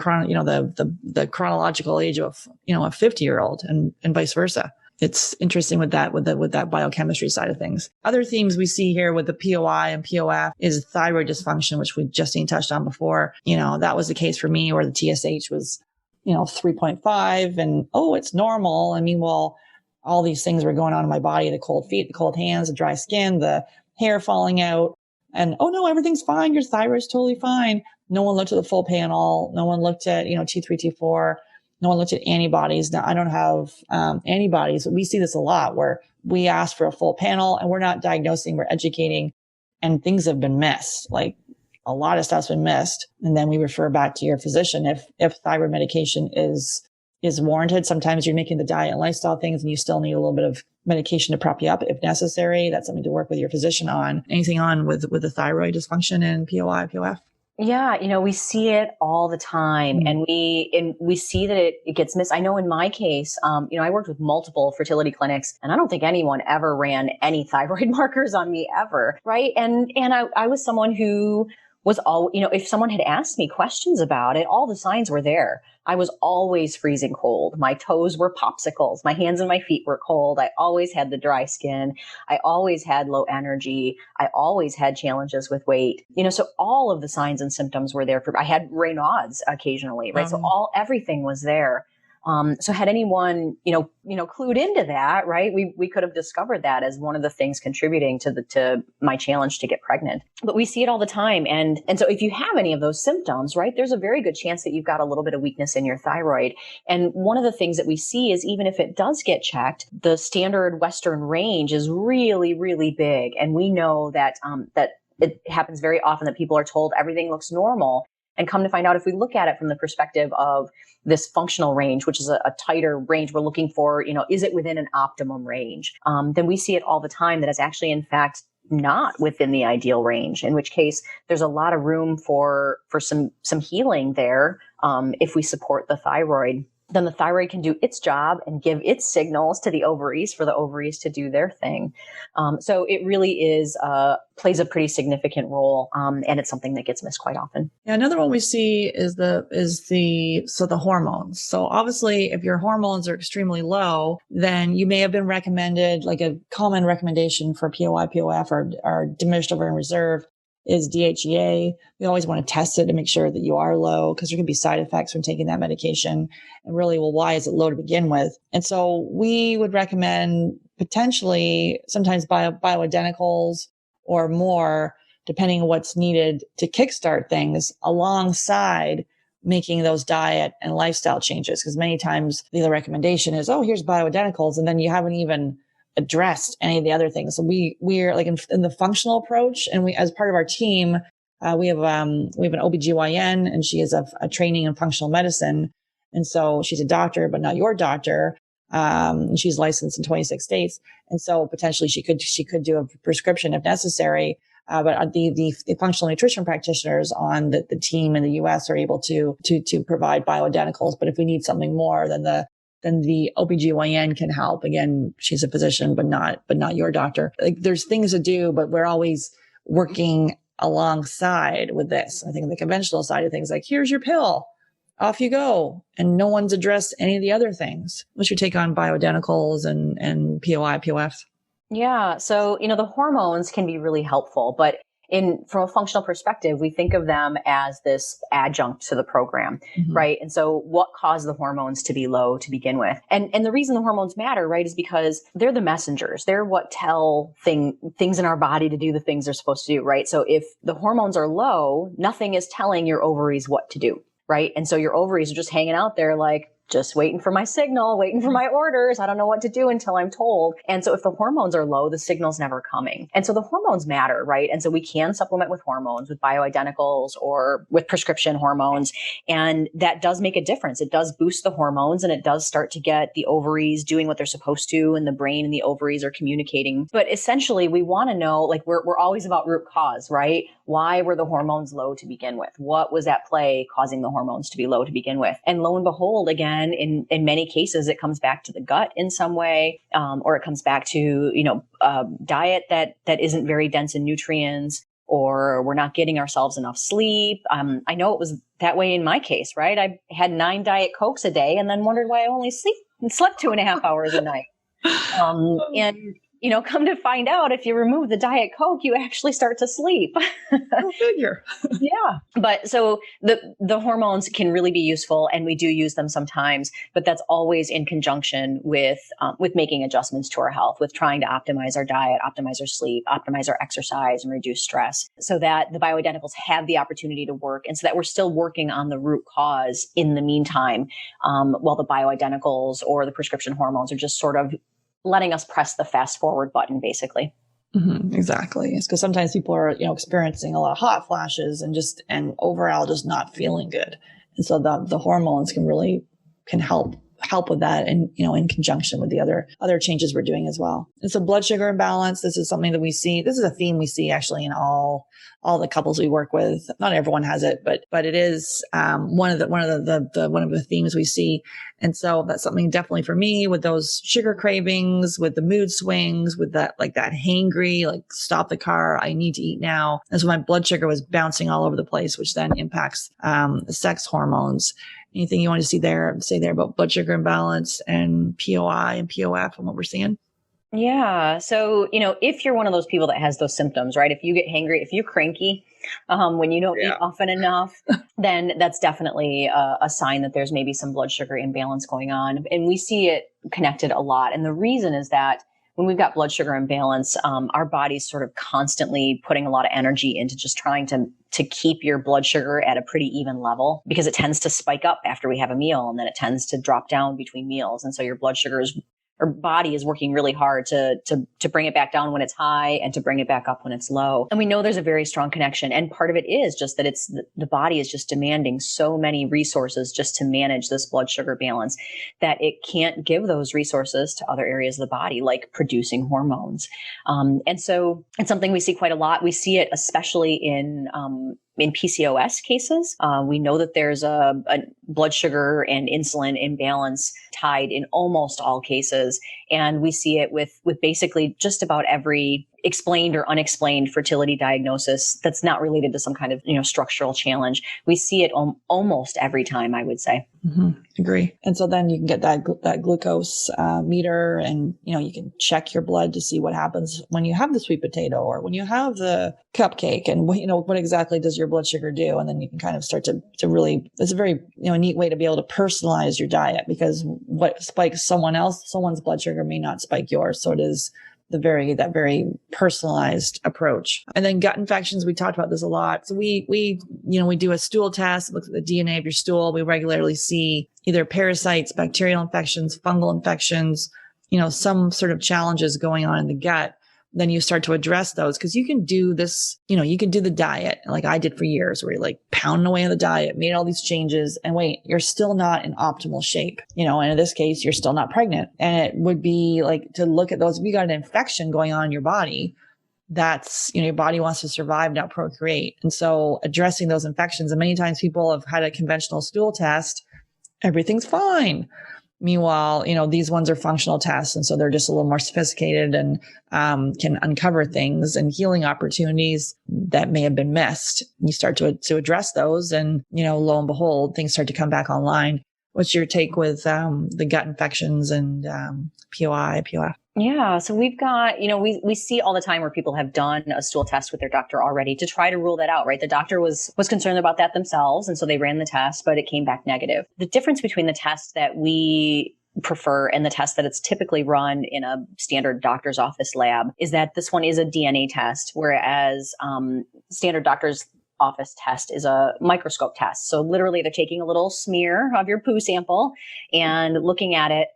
the chronological age of, a 50-year-old and vice versa. It's interesting with that biochemistry side of things. Other themes we see here with the POI and POF is thyroid dysfunction, which Justine touched on before. That was the case for me, where the TSH was, 3.5, and, it's normal. I mean, well, all these things were going on in my body, the cold feet, the cold hands, the dry skin, the hair falling out, and, oh no, everything's fine. Your thyroid's totally fine. No one looked at the full panel. No one looked at, T3, T4. No one looked at antibodies. Now, I don't have antibodies, but we see this a lot where we ask for a full panel and we're not diagnosing, we're educating, and things have been missed. Like, a lot of stuff's been missed. And then we refer back to your physician if thyroid medication is warranted. Sometimes you're making the diet and lifestyle things and you still need a little bit of medication to prop you up if necessary. That's something to work with your physician on. Anything on with the thyroid dysfunction and POI, POF? Yeah, we see it all the time, and we see that it gets missed. I know in my case, I worked with multiple fertility clinics, and I don't think anyone ever ran any thyroid markers on me ever, right? And I was someone who was all, if someone had asked me questions about it, all the signs were there. I was always freezing cold. My toes were popsicles. My hands and my feet were cold. I always had the dry skin. I always had low energy. I always had challenges with weight. So all of the signs and symptoms were there. I had Raynaud's occasionally, right? So everything was there. So had anyone, clued into that, right? We could have discovered that as one of the things contributing to my challenge to get pregnant. But we see it all the time. And so if you have any of those symptoms, right, there's a very good chance that you've got a little bit of weakness in your thyroid. And one of the things that we see is, even if it does get checked, the standard Western range is really, really big. And we know that, that it happens very often that people are told everything looks normal. And come to find out, if we look at it from the perspective of this functional range, which is a tighter range, we're looking for, is it within an optimum range? Then we see it all the time that it's actually, in fact, not within the ideal range, in which case there's a lot of room for some healing there. If we support the thyroid, then the thyroid can do its job and give its signals to the ovaries for the ovaries to do their thing. So it really plays a pretty significant role, and it's something that gets missed quite often. Yeah, another one we see is the hormones. So obviously, if your hormones are extremely low, then you may have been recommended, like a common recommendation for POI, POF, or diminished ovarian reserve is DHEA. We always want to test it to make sure that you are low, because there can be side effects from taking that medication. And really, well, why is it low to begin with? And so we would recommend potentially sometimes bioidenticals or more, depending on what's needed to kickstart things alongside making those diet and lifestyle changes. Because many times the recommendation is, oh, here's bioidenticals, and then you haven't even addressed any of the other things. So we're like in the functional approach, and we, as part of our team, we have an OBGYN, and she has a training in functional medicine. And so she's a doctor, but not your doctor. She's licensed in 26 states. And so potentially she could do a prescription if necessary But the functional nutrition practitioners on the team in the US are able to provide bioidenticals. But if we need something more, then the OBGYN can help. Again, she's a physician, but not your doctor. Like, there's things to do, but we're always working alongside with this. I think the conventional side of things, like, here's your pill, off you go. And no one's addressed any of the other things. What's your take on bioidenticals and POI, POF? Yeah. So, the hormones can be really helpful, but from a functional perspective, we think of them as this adjunct to the program, right? And so what caused the hormones to be low to begin with? And the reason the hormones matter, right, is because they're the messengers. They're what tell things in our body to do the things they're supposed to do, right? So if the hormones are low, nothing is telling your ovaries what to do, right? And so your ovaries are just hanging out there like, just waiting for my signal, waiting for my orders. I don't know what to do until I'm told. And so if the hormones are low, the signal's never coming. And so the hormones matter, right? And so we can supplement with hormones, with bioidenticals or with prescription hormones. And that does make a difference. It does boost the hormones, and it does start to get the ovaries doing what they're supposed to, and the brain and the ovaries are communicating. But essentially, we want to know, like, we're always about root cause, right? Why were the hormones low to begin with? What was at play causing the hormones to be low to begin with? And lo and behold, again, in many cases, it comes back to the gut in some way, or it comes back to, diet that isn't very dense in nutrients, or we're not getting ourselves enough sleep. I know it was that way in my case, right? I had 9 Diet Cokes a day and then wondered why I only slept 2.5 hours a night. And come to find out, if you remove the Diet Coke, you actually start to sleep. Go figure. Yeah. But so the hormones can really be useful, and we do use them sometimes, but that's always in conjunction with making adjustments to our health, with trying to optimize our diet, optimize our sleep, optimize our exercise, and reduce stress, so that the bioidenticals have the opportunity to work, and so that we're still working on the root cause in the meantime, while the bioidenticals or the prescription hormones are just sort of letting us press the fast forward button, basically. Exactly. It's because sometimes people are, experiencing a lot of hot flashes and overall just not feeling good. And so the hormones can help with that, and, in conjunction with the other changes we're doing as well. And so blood sugar imbalance, this is something that we see. This is a theme we see actually in all the couples we work with. Not everyone has it, but it is one of the themes we see. And so that's something definitely for me, with those sugar cravings, with the mood swings, with that hangry, like, stop the car, I need to eat now. And so my blood sugar was bouncing all over the place, which then impacts the sex hormones. Anything you want to say there about blood sugar imbalance and POI and POF and what we're seeing? Yeah. So, if you're one of those people that has those symptoms, right? If you get hangry, if you're cranky, when you don't eat often enough, then that's definitely a sign that there's maybe some blood sugar imbalance going on. And we see it connected a lot. And the reason is that when we've got blood sugar imbalance, our body's sort of constantly putting a lot of energy into just trying to keep your blood sugar at a pretty even level, because it tends to spike up after we have a meal, and then it tends to drop down between meals. And so your blood sugar our body is working really hard to bring it back down when it's high and to bring it back up when it's low. And we know there's a very strong connection. And part of it is just that the body is just demanding so many resources just to manage this blood sugar balance, that it can't give those resources to other areas of the body, like producing hormones. And so it's something we see quite a lot. We see it especially in PCOS cases. We know that there's a blood sugar and insulin imbalance tied in almost all cases. And we see it with basically just about every explained or unexplained fertility diagnosis that's not related to some kind of, structural challenge. We see it almost every time, I would say. Agree. And so then you can get that glucose meter, and, you can check your blood to see what happens when you have the sweet potato or when you have the cupcake, and, what exactly does your blood sugar do? And then you can kind of start to really, it's a very, neat way to be able to personalize your diet, because what spikes someone's blood sugar may not spike yours. So it is that very personalized approach. And then gut infections, we talked about this a lot. So we do a stool test, look at the DNA of your stool. We regularly see either parasites, bacterial infections, fungal infections, some sort of challenges going on in the gut. Then you start to address those, because you can do this, you can do the diet like I did for years, where you're like pounding away on the diet, made all these changes, and wait, you're still not in optimal shape, and in this case, you're still not pregnant. And it would be like to look at those, if you got an infection going on in your body, that's, your body wants to survive, not procreate. And so addressing those infections, and many times people have had a conventional stool test, everything's fine. Meanwhile, these ones are functional tests. And so they're just a little more sophisticated and can uncover things and healing opportunities that may have been missed. You start to address those, and, lo and behold, things start to come back online. What's your take with the gut infections and POI, POF? Yeah. So we've got, we see all the time where people have done a stool test with their doctor already to try to rule that out, right? The doctor was concerned about that themselves. And so they ran the test, but it came back negative. The difference between the test that we prefer and the test that it's typically run in a standard doctor's office lab is that this one is a DNA test, whereas standard doctor's office test is a microscope test. So literally they're taking a little smear of your poo sample and looking at it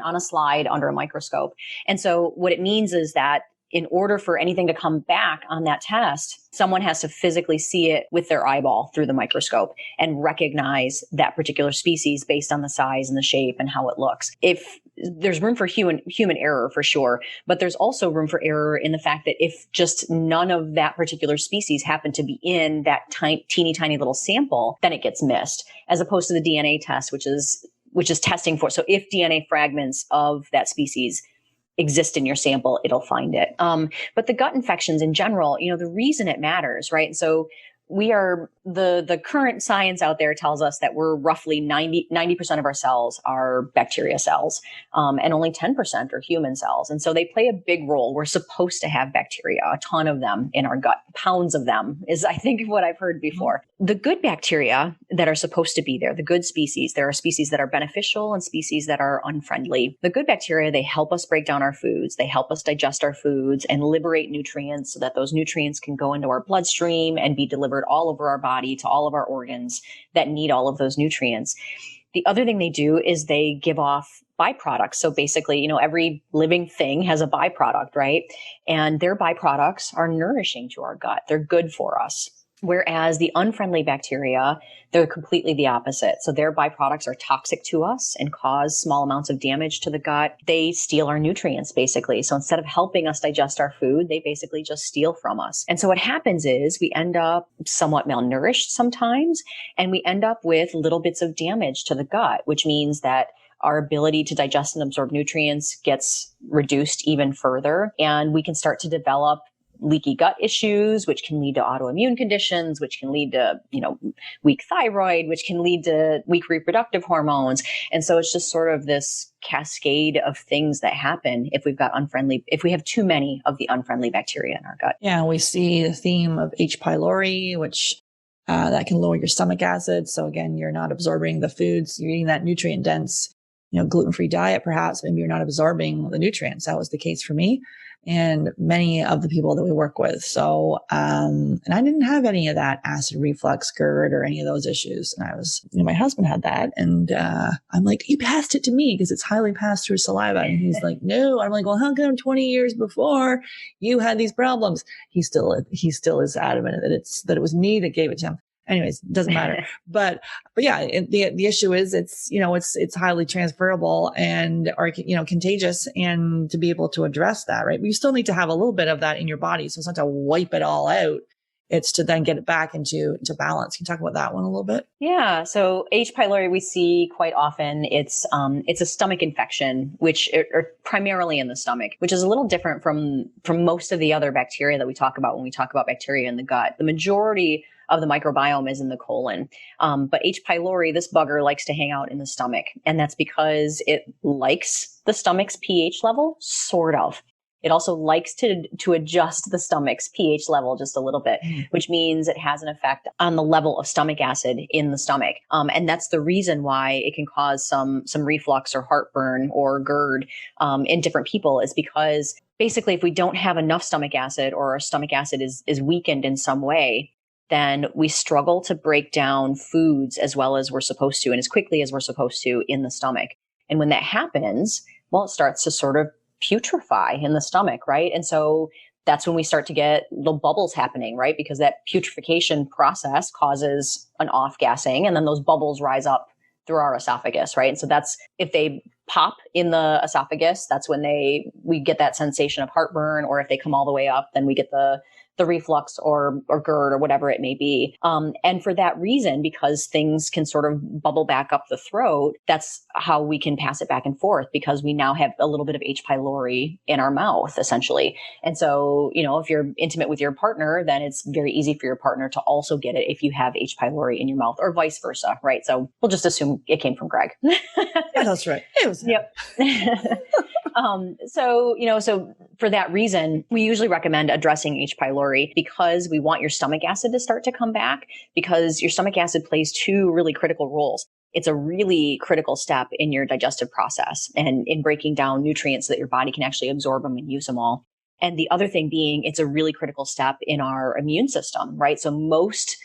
on a slide under a microscope. And so what it means is that in order for anything to come back on that test, someone has to physically see it with their eyeball through the microscope and recognize that particular species based on the size and the shape and how it looks. If there's room for human error for sure, but there's also room for error in the fact that if just none of that particular species happen to be in that teeny tiny little sample, then it gets missed, as opposed to the DNA test, which is testing for. So if DNA fragments of that species exist in your sample, it'll find it. But the gut infections in general, the reason it matters, right? So we are, the current science out there tells us that we're roughly 90% of our cells are bacteria cells, and only 10% are human cells. And so they play a big role. We're supposed to have bacteria, a ton of them in our gut, pounds of them is, I think, what I've heard before. The good bacteria that are supposed to be there, the good species, there are species that are beneficial and species that are unfriendly. The good bacteria, they help us break down our foods. They help us digest our foods and liberate nutrients so that those nutrients can go into our bloodstream and be delivered all over our body to all of our organs that need all of those nutrients. The other thing they do is they give off byproducts. So basically, every living thing has a byproduct, right? And their byproducts are nourishing to our gut. They're good for us. Whereas the unfriendly bacteria, they're completely the opposite. So their byproducts are toxic to us and cause small amounts of damage to the gut. They steal our nutrients, basically. So instead of helping us digest our food, they basically just steal from us. And so what happens is we end up somewhat malnourished sometimes, and we end up with little bits of damage to the gut, which means that our ability to digest and absorb nutrients gets reduced even further, and we can start to develop leaky gut issues, which can lead to autoimmune conditions, which can lead to, weak thyroid, which can lead to weak reproductive hormones. And so it's just sort of this cascade of things that happen if we have too many of the unfriendly bacteria in our gut. Yeah, we see the theme of H. pylori, which that can lower your stomach acid. So again, you're not absorbing the foods, you're eating that nutrient dense, gluten-free diet, perhaps, maybe you're not absorbing the nutrients. That was the case for me and many of the people that we work with. So, and I didn't have any of that acid reflux, GERD, or any of those issues. And I was, my husband had that. And I'm like, you passed it to me because it's highly passed through saliva. And he's like, no. I'm like, well, how come 20 years before you had these problems? He still is adamant that it was me that gave it to him. Anyways, doesn't matter. But yeah, the issue is it's highly transferable and contagious, and to be able to address that, right? But you still need to have a little bit of that in your body. So it's not to wipe it all out. It's to then get it back into balance. Can you talk about that one a little bit? Yeah. So H. pylori we see quite often. It's a stomach infection, which are primarily in the stomach, which is a little different from most of the other bacteria that we talk about when we talk about bacteria in the gut. The majority of the microbiome is in the colon. But H. pylori, this bugger likes to hang out in the stomach. And that's because it likes the stomach's pH level, sort of. It also likes to adjust the stomach's pH level just a little bit, which means it has an effect on the level of stomach acid in the stomach. And that's the reason why it can cause some reflux or heartburn or GERD in different people, is because basically if we don't have enough stomach acid, or our stomach acid is weakened in some way, then we struggle to break down foods as well as we're supposed to and as quickly as we're supposed to in the stomach. And when that happens, well, it starts to sort of putrefy in the stomach, right? And so that's when we start to get little bubbles happening, right? Because that putrefaction process causes an off-gassing, and then those bubbles rise up through our esophagus, right? And so that's, if they pop in the esophagus, that's when we get that sensation of heartburn, or if they come all the way up, then we get the reflux or GERD or whatever it may be. And for that reason, because things can sort of bubble back up the throat, that's how we can pass it back and forth, because we now have a little bit of H. pylori in our mouth, essentially. And so, if you're intimate with your partner, then it's very easy for your partner to also get it if you have H. pylori in your mouth, or vice versa, right? So we'll just assume it came from Greg. Yeah, that's right. It was. Yep. So for that reason, we usually recommend addressing H. pylori, because we want your stomach acid to start to come back, because your stomach acid plays two really critical roles. It's a really critical step in your digestive process and in breaking down nutrients so that your body can actually absorb them and use them all. And the other thing being, it's a really critical step in our immune system, right? So most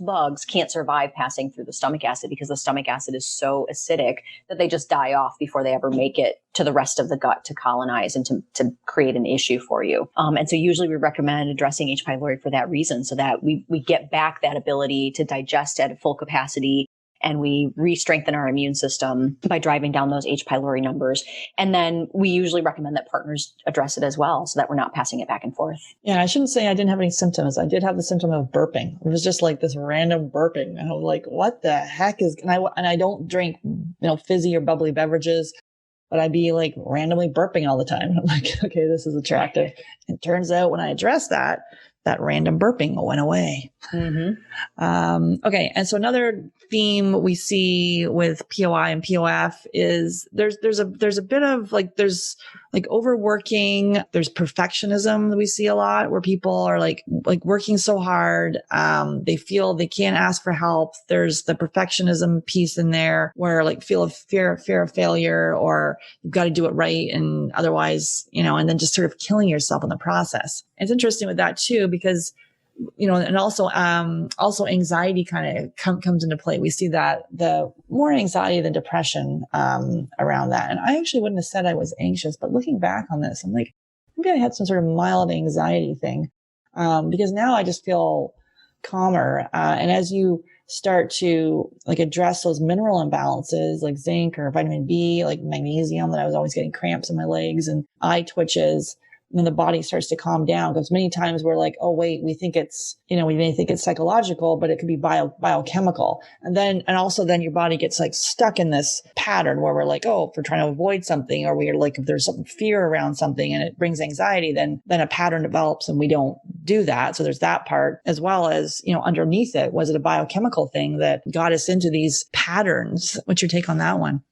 bugs can't survive passing through the stomach acid, because the stomach acid is so acidic that they just die off before they ever make it to the rest of the gut to colonize and to create an issue for you. And so usually we recommend addressing H. pylori for that reason, so that we get back that ability to digest at full capacity, and we re-strengthen our immune system by driving down those H. pylori numbers. And then we usually recommend that partners address it as well, so that we're not passing it back and forth. Yeah, I shouldn't say I didn't have any symptoms. I did have the symptom of burping. It was just like this random burping. And I was like, what the heck is, and I don't drink, fizzy or bubbly beverages, but I'd be like randomly burping all the time. I'm like, okay, this is attractive. And it turns out when I addressed that random burping went away. Mm-hmm. Okay. And so another theme we see with POI and POF is there's a bit of there's overworking, there's perfectionism that we see a lot, where people are like working so hard. They feel they can't ask for help. There's the perfectionism piece in there, where fear of failure, or you've got to do it right. And otherwise, and then just sort of killing yourself in the process. It's interesting with that too, because and also anxiety kind of comes into play. We see that the more anxiety than depression around that. And I actually wouldn't have said I was anxious, but looking back on this, I'm like, maybe I had some sort of mild anxiety thing, because now I just feel calmer. And as you start to address those mineral imbalances like zinc or vitamin B, like magnesium, that I was always getting cramps in my legs and eye twitches, then the body starts to calm down. Because many times we're like, oh, wait, we think it's, we may think it's psychological, but it could be biochemical. And also then your body gets stuck in this pattern where we're like, oh, if we're trying to avoid something, or we're like, if there's some fear around something and it brings anxiety, then a pattern develops and we don't do that. So there's that part, as well as, underneath it, was it a biochemical thing that got us into these patterns? What's your take on that one?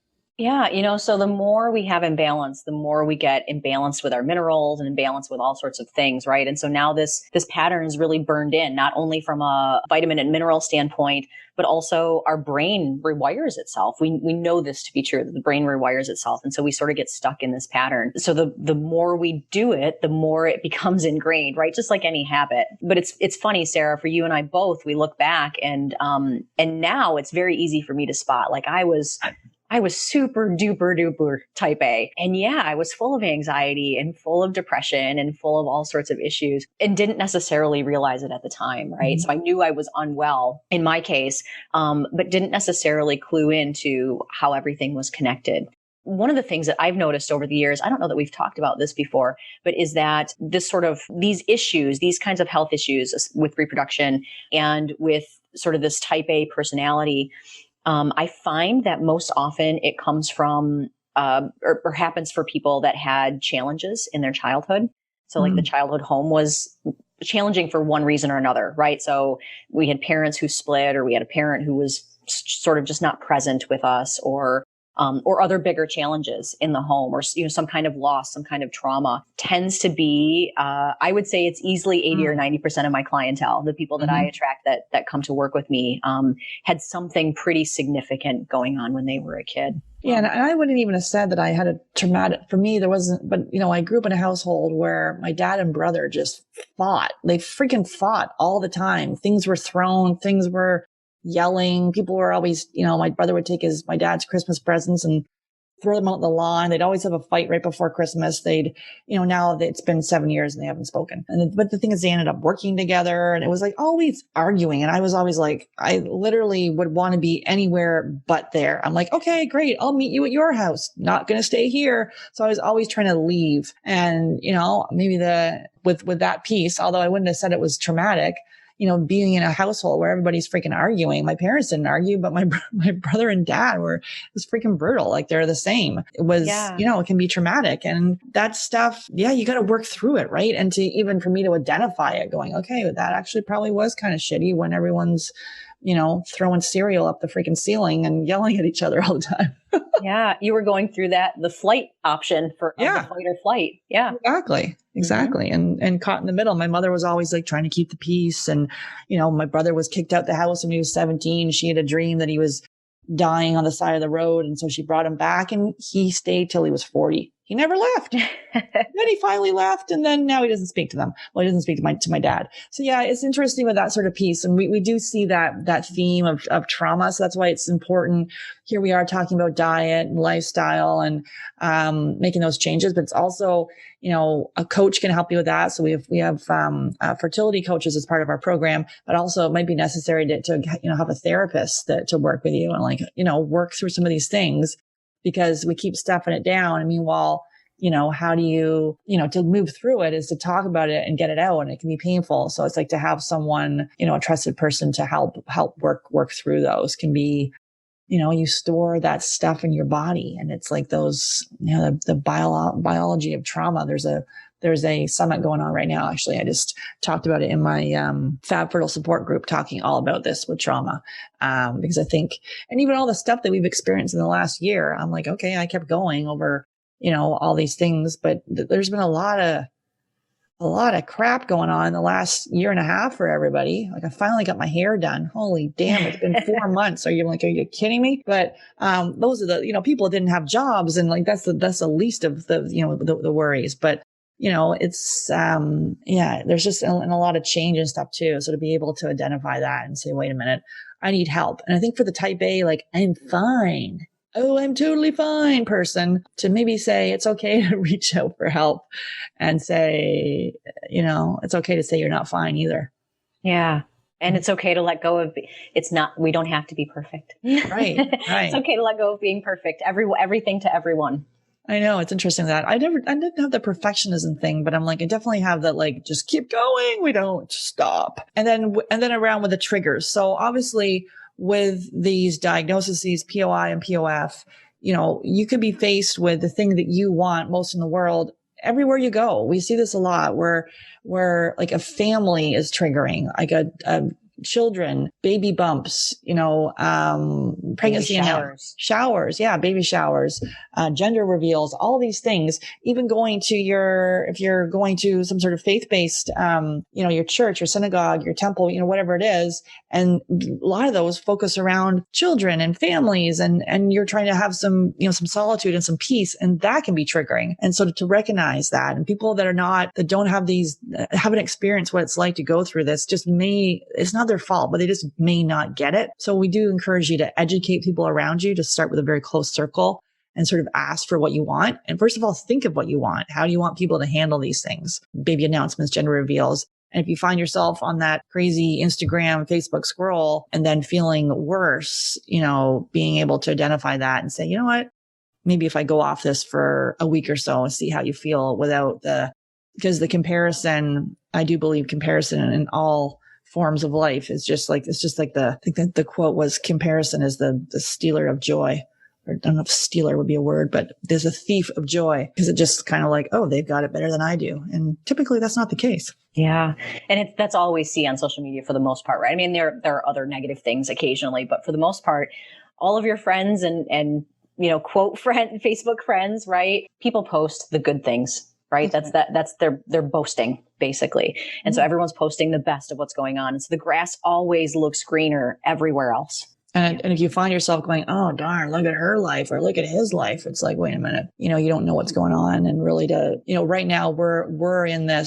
Yeah, so the more we have imbalance, the more we get imbalanced with our minerals and imbalanced with all sorts of things, right? And so now this pattern is really burned in, not only from a vitamin and mineral standpoint, but also our brain rewires itself. We know this to be true, that the brain rewires itself. And so we sort of get stuck in this pattern. So the more we do it, the more it becomes ingrained, right? Just like any habit. But it's funny, Sarah, for you and I both, we look back and now it's very easy for me to spot. I was super duper duper type A. And yeah, I was full of anxiety and full of depression and full of all sorts of issues, and didn't necessarily realize it at the time, right? Mm-hmm. So I knew I was unwell in my case, but didn't necessarily clue into how everything was connected. One of the things that I've noticed over the years, I don't know that we've talked about this before, but is that these issues, these kinds of health issues with reproduction and with sort of this type A personality, I find that most often it comes from or happens for people that had challenges in their childhood. So the childhood home was challenging for one reason or another, right? So we had parents who split, or we had a parent who was sort of just not present with us, or other bigger challenges in the home, or some kind of loss, some kind of trauma, tends to be, I would say it's easily 80 or 90% of my clientele. The people that I attract that come to work with me had something pretty significant going on when they were a kid. Yeah, and I wouldn't even have said that I had a traumatic, for me, there wasn't, but I grew up in a household where my dad and brother just fought. They freaking fought all the time. Things were thrown, things were yelling. People were always, my brother would take my dad's Christmas presents and throw them out on the lawn. They'd always have a fight right before Christmas. They'd, now that it's been 7 years and they haven't spoken. But the thing is, they ended up working together, and it was like always arguing. And I was always like, I literally would want to be anywhere but there. I'm like, okay, great. I'll meet you at your house. Not going to stay here. So I was always trying to leave. And, maybe with that piece, although I wouldn't have said it was traumatic, being in a household where everybody's freaking arguing. My parents didn't argue, but my brother and dad it was freaking brutal. Like they're the same. It was, it can be traumatic, and that stuff. Yeah. You got to work through it. Right. And even for me to identify it going, okay, that actually probably was kind of shitty when everyone's, throwing cereal up the freaking ceiling and yelling at each other all the time. Yeah. You were going through the flight option for the fight or flight. Yeah. Exactly. Mm-hmm. And caught in the middle. My mother was always like trying to keep the peace. And, my brother was kicked out the house when he was 17. She had a dream that he was dying on the side of the road. And so she brought him back, and he stayed till he was 40. He never left. Then he finally left, and then now he doesn't speak to them. Well, he doesn't speak to my dad. So yeah, it's interesting with that sort of piece. And we do see that theme of trauma. So that's why it's important. Here we are talking about diet and lifestyle and making those changes, but it's also, a coach can help you with that. So we have fertility coaches as part of our program, but also it might be necessary to have a therapist to work with you and work through some of these things, because we keep stuffing it down. And meanwhile, how do you, to move through it is to talk about it and get it out, and it can be painful. So it's like to have someone, a trusted person to help work through those can be, you store that stuff in your body, and it's like those, the biology of trauma. There's a summit going on right now. Actually, I just talked about it in my Fab Fertile support group, talking all about this with trauma. Because I think, and even all the stuff that we've experienced in the last year, I'm like, okay, I kept going over, all these things, but there's been a lot of crap going on in the last year and a half for everybody. Like I finally got my hair done. Holy damn, it's been 4 months. Are you kidding me? But, those are the, people that didn't have jobs, and like, that's the least of the, the worries. But, it's, there's just a lot of change and stuff too. So to be able to identify that and say, wait a minute, I need help. And I think for the type A, like, I'm fine. Oh, I'm totally fine person, to maybe say it's okay to reach out for help and say, it's okay to say you're not fine either. Yeah. And it's okay to let go of, we don't have to be perfect. Right. It's okay to let go of being perfect. Everything to everyone. I know, it's interesting that I didn't have the perfectionism thing, but I'm like, I definitely have that, like, just keep going. We don't stop. And then around with the triggers. So obviously with these diagnoses, POI and POF, you could be faced with the thing that you want most in the world. Everywhere you go, we see this a lot where like a family is triggering, like a children, baby bumps, pregnancy showers. Yeah. Baby showers, gender reveals, all these things, even going to if you're going to some sort of faith-based, your church, your synagogue, your temple, whatever it is. And a lot of those focus around children and families, and you're trying to have some solitude and some peace, and that can be triggering. And so to recognize that, and people that don't have haven't experienced what it's like to go through this, it's not their fault, but they just may not get it. So we do encourage you to educate people around you, to start with a very close circle and sort of ask for what you want. And first of all, think of what you want. How do you want people to handle these things? Baby announcements, gender reveals. And if you find yourself on that crazy Instagram, Facebook scroll and then feeling worse, being able to identify that and say, you know what, maybe if I go off this for a week or so and see how you feel because the comparison, I do believe comparison in all forms of life is just like, I think that the quote was, comparison is the stealer of joy. Or I don't know if stealer would be a word, but there's a thief of joy, because it just kind of like, oh, they've got it better than I do. And typically that's not the case. Yeah. And that's all we see on social media for the most part, right? I mean, there are other negative things occasionally, but for the most part, all of your friends and quote Facebook friends, right? People post the good things, right? Mm-hmm. That's they're boasting basically. And so everyone's posting the best of what's going on. And so the grass always looks greener everywhere else. And if you find yourself going, oh, darn, look at her life or look at his life, it's like, wait a minute, you don't know what's going on. And really right now we're in a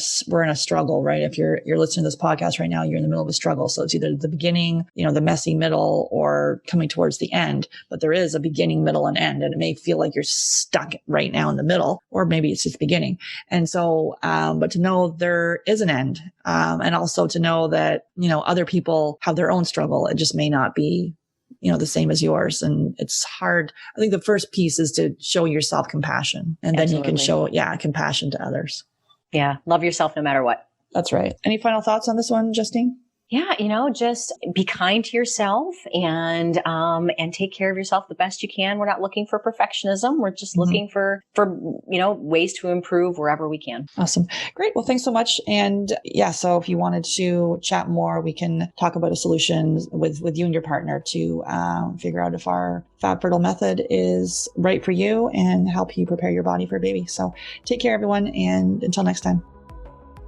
struggle, right? If you're listening to this podcast right now, you're in the middle of a struggle. So it's either the beginning, the messy middle, or coming towards the end, but there is a beginning, middle, and end. And it may feel like you're stuck right now in the middle, or maybe it's just beginning. And so, but to know there is an end, and also to know that, other people have their own struggle. It just may not be the same as yours. And it's hard. I think the first piece is to show yourself compassion, and then you can show, compassion to others. Yeah. Love yourself no matter what. That's right. Any final thoughts on this one, Justine? Yeah. Just be kind to yourself and take care of yourself the best you can. We're not looking for perfectionism. We're just looking for, ways to improve wherever we can. Awesome. Great. Well, thanks so much. And so if you wanted to chat more, we can talk about a solution with you and your partner to figure out if our Fab Fertile method is right for you and help you prepare your body for a baby. So take care, everyone. And until next time.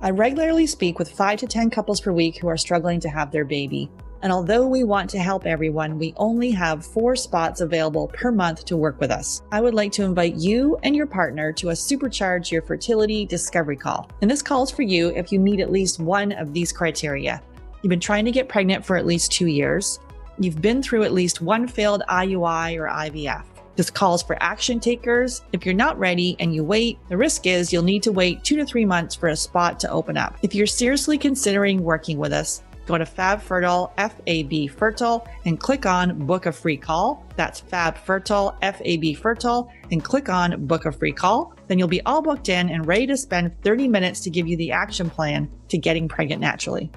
I regularly speak with 5 to 10 couples per week who are struggling to have their baby. And although we want to help everyone, we only have 4 spots available per month to work with us. I would like to invite you and your partner to a Supercharge Your Fertility Discovery Call. And this call is for you if you meet at least one of these criteria. You've been trying to get pregnant for at least 2 years. You've been through at least one failed IUI or IVF. This calls for action takers. If you're not ready and you wait, the risk is you'll need to wait 2 to 3 months for a spot to open up. If you're seriously considering working with us, go to Fab Fertile, F-A-B Fertile, and click on Book a Free Call. That's Fab Fertile, F-A-B Fertile, and click on Book a Free Call. Then you'll be all booked in and ready to spend 30 minutes to give you the action plan to getting pregnant naturally.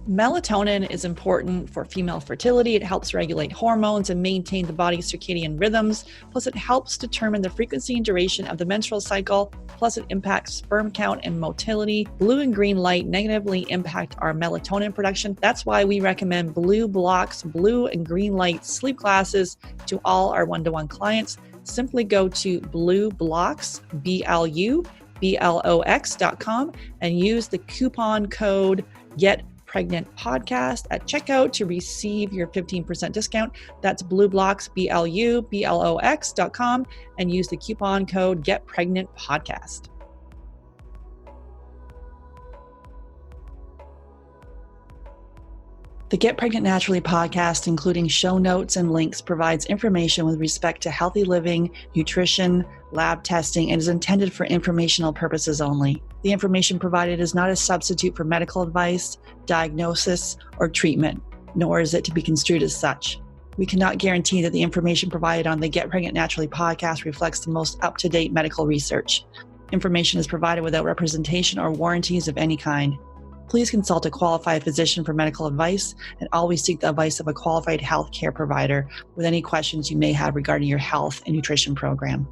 Melatonin is important for female fertility. It helps regulate hormones and maintain the body's circadian rhythms. Plus, it helps determine the frequency and duration of the menstrual cycle. Plus, it impacts sperm count and motility. Blue and green light negatively impact our melatonin production. That's why we recommend Blue Blocks, blue and green light sleep glasses to all our one-to-one clients. Simply go to Blue Blocks, BLUBLOX.com, and use the coupon code GETPREGNANT podcast at checkout to receive your 15% discount. That's BlueBlocks, BLUBLOX.com, and use the coupon code GetPregnantPodcast. The Get Pregnant Naturally podcast, including show notes and links, provides information with respect to healthy living, nutrition, lab testing, and is intended for informational purposes only. The information provided is not a substitute for medical advice, diagnosis, or treatment, nor is it to be construed as such. We cannot guarantee that the information provided on the Get Pregnant Naturally podcast reflects the most up-to-date medical research. Information is provided without representation or warranties of any kind. Please consult a qualified physician for medical advice and always seek the advice of a qualified healthcare provider with any questions you may have regarding your health and nutrition program.